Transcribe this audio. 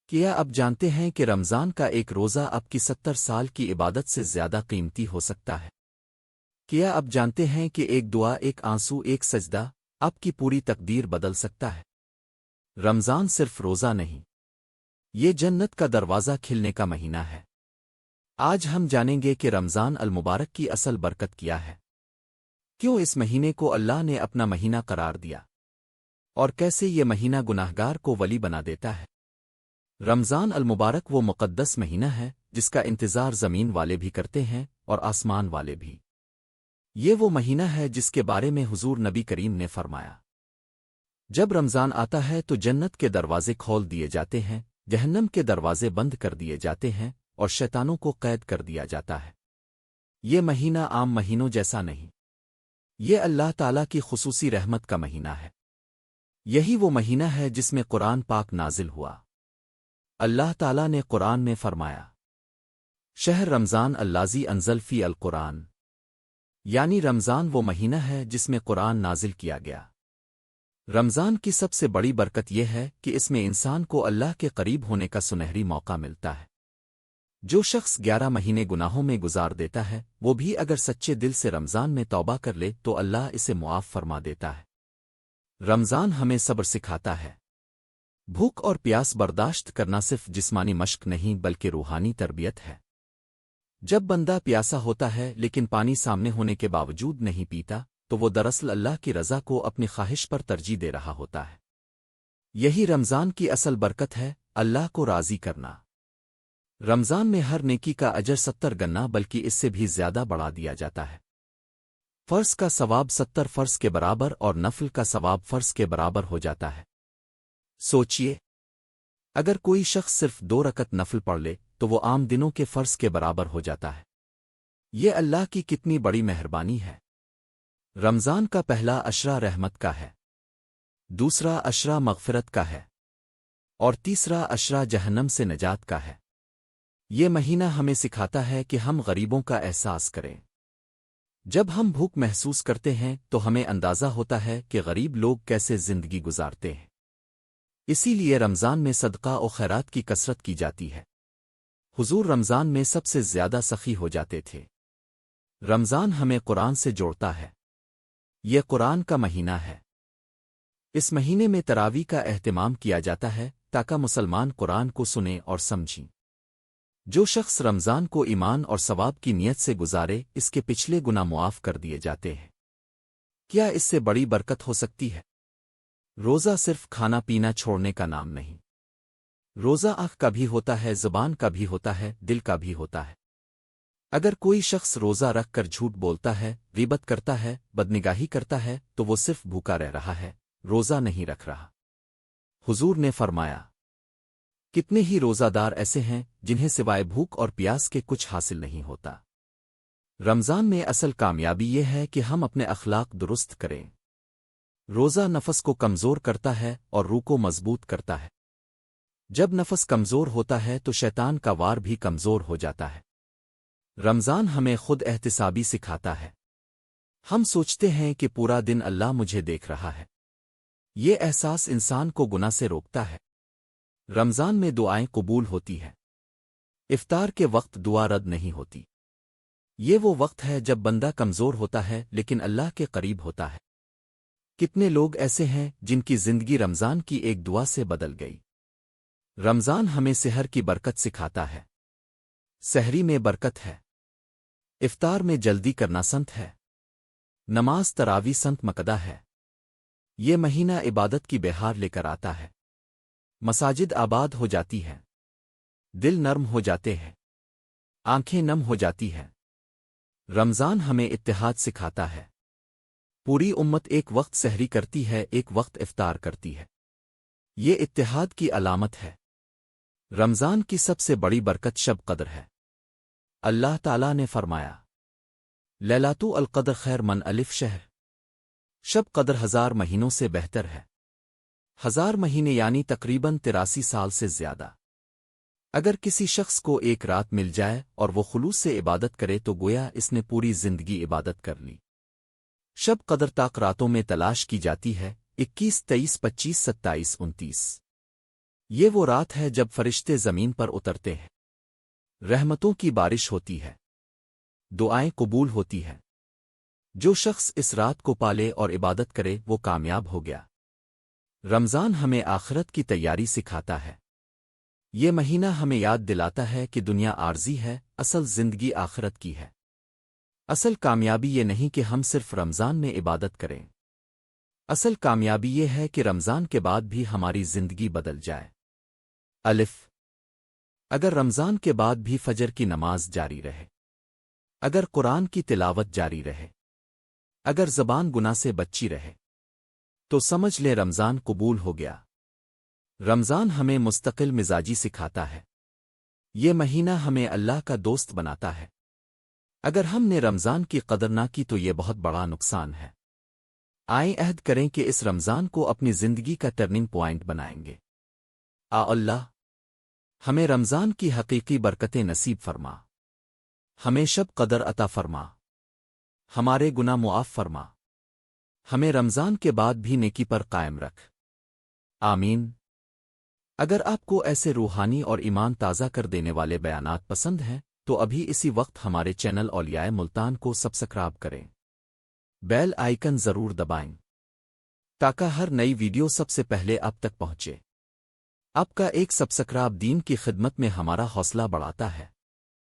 کیا اب جانتے ہیں کہ رمضان کا ایک روزہ اب کی 70 سال کی عبادت سے زیادہ قیمتی ہو سکتا ہے؟ کیا اب جانتے ہیں کہ ایک دعا، ایک آنسو، ایک سجدہ آپ کی پوری تقدیر بدل سکتا ہے؟ رمضان صرف روزہ نہیں، یہ جنت کا دروازہ کھلنے کا مہینہ ہے۔ آج ہم جانیں گے کہ رمضان المبارک کی اصل برکت کیا ہے، کیوں اس مہینے کو اللہ نے اپنا مہینہ قرار دیا، اور کیسے یہ مہینہ گناہگار کو ولی بنا دیتا ہے۔ رمضان المبارک وہ مقدس مہینہ ہے جس کا انتظار زمین والے بھی کرتے ہیں اور آسمان والے بھی۔ یہ وہ مہینہ ہے جس کے بارے میں حضور نبی کریم نے فرمایا، جب رمضان آتا ہے تو جنت کے دروازے کھول دیے جاتے ہیں، جہنم کے دروازے بند کر دیے جاتے ہیں اور شیطانوں کو قید کر دیا جاتا ہے۔ یہ مہینہ عام مہینوں جیسا نہیں، یہ اللہ تعالیٰ کی خصوصی رحمت کا مہینہ ہے۔ یہی وہ مہینہ ہے جس میں قرآن پاک نازل ہوا۔ اللہ تعالیٰ نے قرآن میں فرمایا، شہر رمضان اللذی انزل فی القرآن، یعنی رمضان وہ مہینہ ہے جس میں قرآن نازل کیا گیا۔ رمضان کی سب سے بڑی برکت یہ ہے کہ اس میں انسان کو اللہ کے قریب ہونے کا سنہری موقع ملتا ہے۔ جو شخص 11 مہینے گناہوں میں گزار دیتا ہے، وہ بھی اگر سچے دل سے رمضان میں توبہ کر لے تو اللہ اسے معاف فرما دیتا ہے۔ رمضان ہمیں صبر سکھاتا ہے۔ بھوک اور پیاس برداشت کرنا صرف جسمانی مشق نہیں بلکہ روحانی تربیت ہے۔ جب بندہ پیاسا ہوتا ہے لیکن پانی سامنے ہونے کے باوجود نہیں پیتا تو وہ دراصل اللہ کی رضا کو اپنی خواہش پر ترجیح دے رہا ہوتا ہے۔ یہی رمضان کی اصل برکت ہے، اللہ کو راضی کرنا۔ رمضان میں ہر نیکی کا اجر 70 گنا بلکہ اس سے بھی زیادہ بڑھا دیا جاتا ہے۔ فرض کا ثواب 70 فرض کے برابر اور نفل کا ثواب فرض کے برابر ہو جاتا ہے۔ سوچئے، اگر کوئی شخص صرف 2 رکعت نفل پڑھ لے تو وہ عام دنوں کے فرض کے برابر ہو جاتا ہے۔ یہ اللہ کی کتنی بڑی مہربانی ہے۔ رمضان کا پہلا عشرہ رحمت کا ہے، دوسرا عشرہ مغفرت کا ہے، اور تیسرا عشرہ جہنم سے نجات کا ہے۔ یہ مہینہ ہمیں سکھاتا ہے کہ ہم غریبوں کا احساس کریں۔ جب ہم بھوک محسوس کرتے ہیں تو ہمیں اندازہ ہوتا ہے کہ غریب لوگ کیسے زندگی گزارتے ہیں۔ اسی لیے رمضان میں صدقہ و خیرات کی کثرت کی جاتی ہے۔ حضور رمضان میں سب سے زیادہ سخی ہو جاتے تھے۔ رمضان ہمیں قرآن سے جوڑتا ہے۔ یہ قرآن کا مہینہ ہے۔ اس مہینے میں تراویح کا اہتمام کیا جاتا ہے تاکہ مسلمان قرآن کو سنیں اور سمجھیں۔ جو شخص رمضان کو ایمان اور ثواب کی نیت سے گزارے اس کے پچھلے گناہ معاف کر دیے جاتے ہیں۔ کیا اس سے بڑی برکت ہو سکتی ہے؟ روزہ صرف کھانا پینا چھوڑنے کا نام نہیں۔ روزہ آنکھ کا بھی ہوتا ہے، زبان کا بھی ہوتا ہے، دل کا بھی ہوتا ہے۔ اگر کوئی شخص روزہ رکھ کر جھوٹ بولتا ہے، غیبت کرتا ہے، بدنگاہی کرتا ہے تو وہ صرف بھوکا رہ رہا ہے، روزہ نہیں رکھ رہا۔ حضور نے فرمایا، کتنے ہی روزہ دار ایسے ہیں جنہیں سوائے بھوک اور پیاس کے کچھ حاصل نہیں ہوتا۔ رمضان میں اصل کامیابی یہ ہے کہ ہم اپنے اخلاق درست کریں۔ روزہ نفس کو کمزور کرتا ہے اور روح کو مضبوط کرتا ہے۔ جب نفس کمزور ہوتا ہے تو شیطان کا وار بھی کمزور ہو جاتا ہے۔ رمضان ہمیں خود احتسابی سکھاتا ہے۔ ہم سوچتے ہیں کہ پورا دن اللہ مجھے دیکھ رہا ہے۔ یہ احساس انسان کو گناہ سے روکتا ہے۔ رمضان میں دعائیں قبول ہوتی ہیں۔ افطار کے وقت دعا رد نہیں ہوتی۔ یہ وہ وقت ہے جب بندہ کمزور ہوتا ہے لیکن اللہ کے قریب ہوتا ہے۔ کتنے لوگ ایسے ہیں جن کی زندگی رمضان کی ایک دعا سے بدل گئی۔ رمضان ہمیں سحر کی برکت سکھاتا ہے۔ سحری میں برکت ہے، افطار میں جلدی کرنا سنت ہے، نماز تراویح سنت مقدہ ہے۔ یہ مہینہ عبادت کی بہار لے کر آتا ہے۔ مساجد آباد ہو جاتی ہے، دل نرم ہو جاتے ہیں، آنکھیں نم ہو جاتی ہیں۔ رمضان ہمیں اتحاد سکھاتا ہے۔ پوری امت ایک وقت سحری کرتی ہے، ایک وقت افطار کرتی ہے۔ یہ اتحاد کی علامت ہے۔ رمضان کی سب سے بڑی برکت شب قدر ہے۔ اللہ تعالیٰ نے فرمایا، لیلۃ القدر خیر من الف شہر، شب قدر 1000 مہینوں سے بہتر ہے۔ 1000 مہینے یعنی تقریباً 83 سال سے زیادہ۔ اگر کسی شخص کو ایک رات مل جائے اور وہ خلوص سے عبادت کرے تو گویا اس نے پوری زندگی عبادت کر لی۔ شب قدر تاک راتوں میں تلاش کی جاتی ہے، 21، 23، 25، 27، 29۔ یہ وہ رات ہے جب فرشتے زمین پر اترتے ہیں، رحمتوں کی بارش ہوتی ہے، دعائیں قبول ہوتی ہیں۔ جو شخص اس رات کو پالے اور عبادت کرے وہ کامیاب ہو گیا۔ رمضان ہمیں آخرت کی تیاری سکھاتا ہے۔ یہ مہینہ ہمیں یاد دلاتا ہے کہ دنیا عارضی ہے، اصل زندگی آخرت کی ہے۔ اصل کامیابی یہ نہیں کہ ہم صرف رمضان میں عبادت کریں، اصل کامیابی یہ ہے کہ رمضان کے بعد بھی ہماری زندگی بدل جائے۔ الف، اگر رمضان کے بعد بھی فجر کی نماز جاری رہے، اگر قرآن کی تلاوت جاری رہے، اگر زبان گناہ سے بچی رہے، تو سمجھ لے رمضان قبول ہو گیا۔ رمضان ہمیں مستقل مزاجی سکھاتا ہے۔ یہ مہینہ ہمیں اللہ کا دوست بناتا ہے۔ اگر ہم نے رمضان کی قدر نہ کی تو یہ بہت بڑا نقصان ہے۔ آئیں عہد کریں کہ اس رمضان کو اپنی زندگی کا ٹرننگ پوائنٹ بنائیں گے۔ اللہ ہمیں رمضان کی حقیقی برکتیں نصیب فرما، ہمیں شب قدر عطا فرما، ہمارے گناہ معاف فرما، ہمیں رمضان کے بعد بھی نیکی پر قائم رکھ، آمین۔ اگر آپ کو ایسے روحانی اور ایمان تازہ کر دینے والے بیانات پسند ہیں تو ابھی اسی وقت ہمارے چینل اولیاء ملتان کو سبسکرائب کریں، بیل آئیکن ضرور دبائیں تاکہ ہر نئی ویڈیو سب سے پہلے آپ تک پہنچے۔ آپ کا ایک سبسکرائب دین کی خدمت میں ہمارا حوصلہ بڑھاتا ہے۔